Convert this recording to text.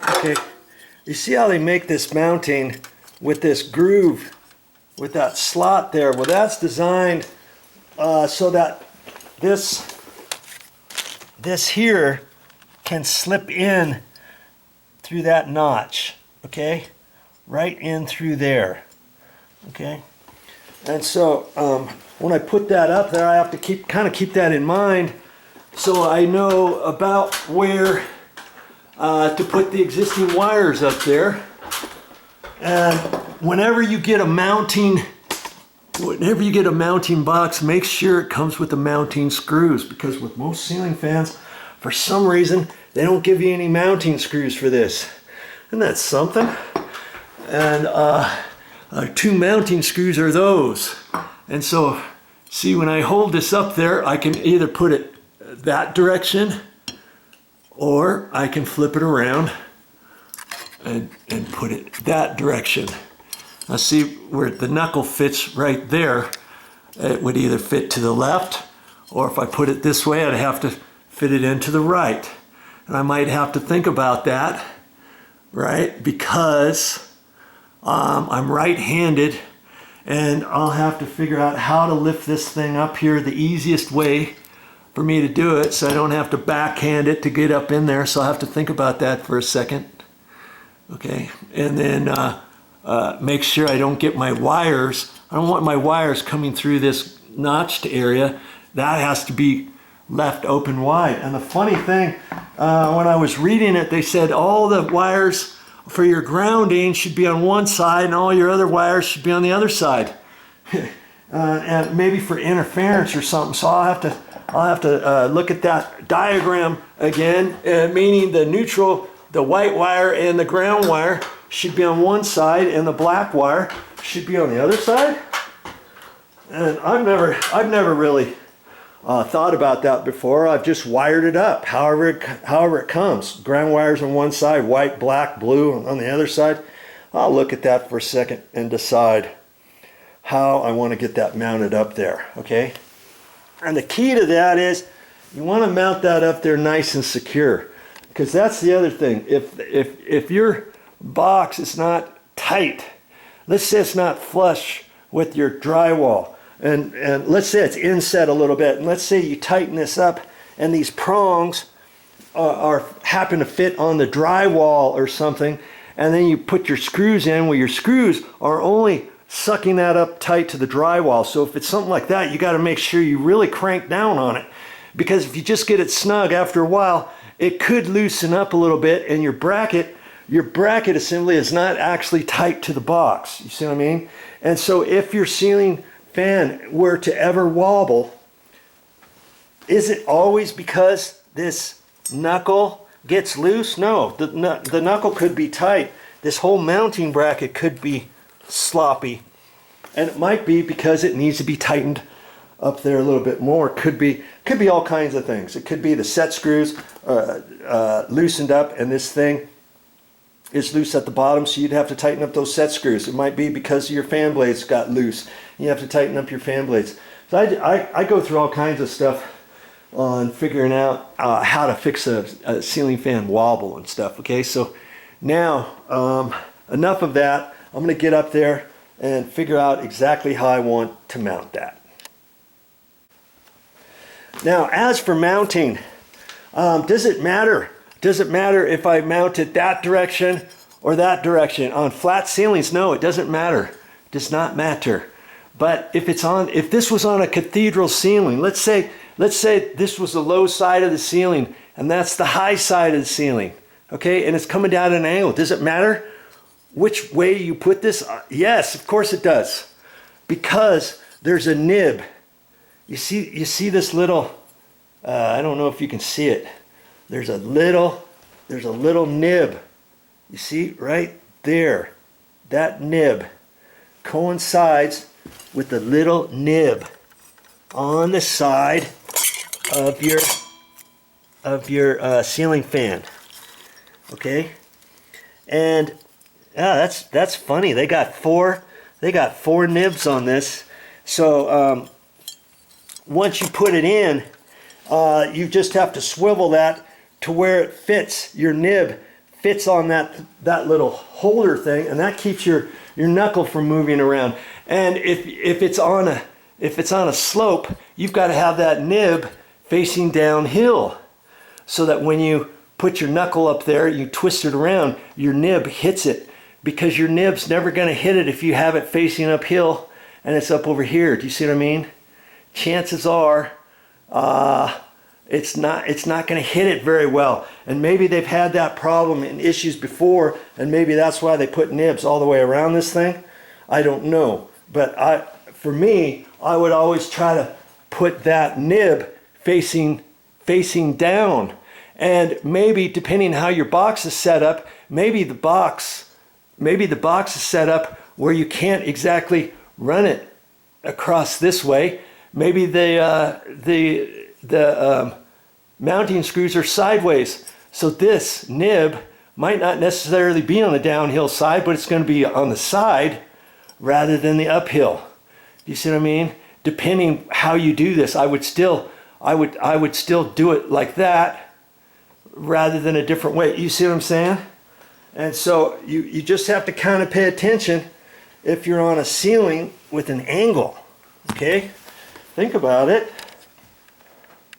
Okay, you see how they make this mounting with this groove, with that slot there? Well, that's designed so that this here can slip in through that notch, okay? Right in through there, okay? And so when I put that up there, I have to kind of keep that in mind so I know about where to put the existing wires up there. And whenever you get a mounting box, make sure it comes with the mounting screws, because with most ceiling fans, for some reason, they don't give you any mounting screws for this. And that's something. And 2 mounting screws are those. And so, see, when I hold this up there, I can either put it that direction, or I can flip it around and put it that direction. Now see where the knuckle fits right there, it would either fit to the left, or if I put it this way, I'd have to fit it into the right. And I might have to think about that, right? Because I'm right-handed, and I'll have to figure out how to lift this thing up here the easiest way for me to do it, so I don't have to backhand it to get up in there. So I'll have to think about that for a second. Okay, and then make sure I don't get my wires. I don't want my wires coming through this notched area. That has to be left open wide. And the funny thing, when I was reading it, they said all the wires for your grounding should be on one side and all your other wires should be on the other side. And maybe for interference or something. So I'll have to look at that diagram again, meaning the neutral, the white wire and the ground wire should be on one side and the black wire should be on the other side. And I've never really thought about that before. I've just wired it up however it comes. Ground wires on one side, white, black, blue on the other side. I'll look at that for a second and decide how I want to get that mounted up there, okay? And the key to that is you want to mount that up there nice and secure, because that's the other thing. If your box is not tight, let's say it's not flush with your drywall, and let's say it's inset a little bit, and let's say you tighten this up and these prongs happen to fit on the drywall or something, and then you put your screws in, well, your screws are only sucking that up tight to the drywall. So if it's something like that, you got to make sure you really crank down on it, because if you just get it snug, after a while it could loosen up a little bit, and your bracket assembly is not actually tight to the box. You see what I mean? And so if your ceiling fan were to ever wobble, is it always because this knuckle gets loose? No, the knuckle could be tight. This whole mounting bracket could be sloppy, and it might be because it needs to be tightened up there a little bit more. Could be all kinds of things. It could be the set screws loosened up, and this thing is loose at the bottom, so you'd have to tighten up those set screws. It might be because your fan blades got loose. You have to tighten up your fan blades. So I go through all kinds of stuff on figuring out how to fix a ceiling fan wobble and stuff. Okay, so now enough of that. I'm going to get up there and figure out exactly how I want to mount that. Now, as for mounting, does it matter? Does it matter if I mount it that direction or that direction? On flat ceilings, no, it doesn't matter. It does not matter. But if this was on a cathedral ceiling, let's say this was the low side of the ceiling and that's the high side of the ceiling, okay, and it's coming down at an angle, does it matter which way you put this? Yes, of course it does, because there's a nib. You see this little, I don't know if you can see it. There's a little nib. You see right there, that nib coincides with the little nib on the side of your ceiling fan. Okay, and yeah, that's funny. They got four nibs on this. So once you put it in, you just have to swivel that to where it fits. Your nib fits on that little holder thing, and that keeps your knuckle from moving around. And if it's on a slope, you've got to have that nib facing downhill, so that when you put your knuckle up there, you twist it around, your nib hits it, because your nib's never going to hit it if you have it facing uphill and it's up over here. Do you see what I mean? Chances are it's not going to hit it very well. And maybe they've had that problem and issues before, and maybe that's why they put nibs all the way around this thing. I don't know. But for me, I would always try to put that nib facing down. And maybe, depending how your box is set up, maybe the box is set up where you can't exactly run it across this way. Maybe the mounting screws are sideways, so this nib might not necessarily be on the downhill side, but it's going to be on the side rather than the uphill. Do you see what I mean? Depending how you do this, I would still do it like that rather than a different way. You see what I'm saying? And so you just have to kind of pay attention if you're on a ceiling with an angle. Okay? Think about it.